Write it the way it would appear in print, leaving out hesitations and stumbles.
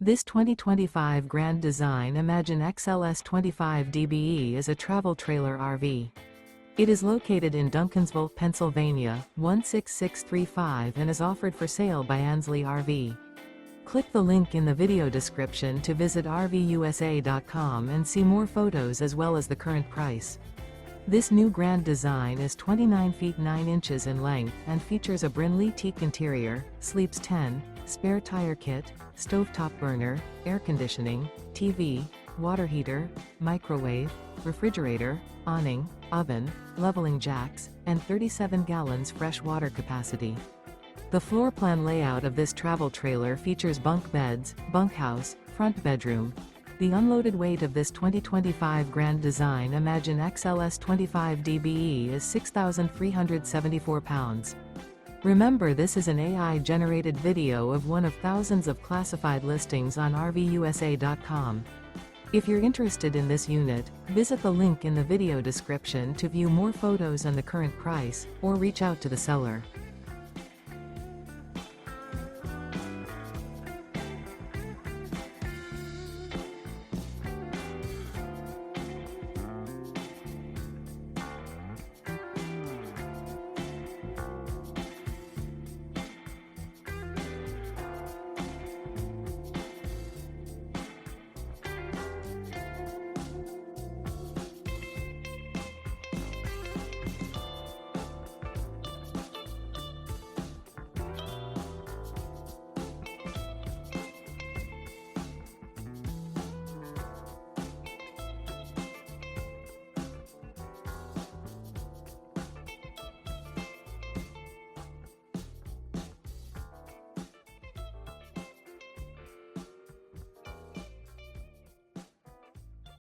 This 2025 Grand Design Imagine XLS 25 DBE is a travel trailer RV. It is located in Duncansville, Pennsylvania, 16635 and is offered for sale by Ansley RV. Click the link in the video description to visit RVUSA.com and see more photos as well as the current price. This new Grand Design is 29 feet 9 inches in length and features a Brynlee Teak interior, sleeps 10, spare tire kit, stovetop burner, air conditioning, TV, water heater, microwave, refrigerator, awning, oven, leveling jacks, and 37 gallons fresh water capacity. The floor plan layout of this travel trailer features bunk beds, bunkhouse, front bedroom. The unloaded weight of this 2025 Grand Design Imagine XLS 25 DBE is 6,374 pounds. Remember, this is an AI-generated video of one of thousands of classified listings on RVUSA.com. If you're interested in this unit, visit the link in the video description to view more photos and the current price, or reach out to the seller.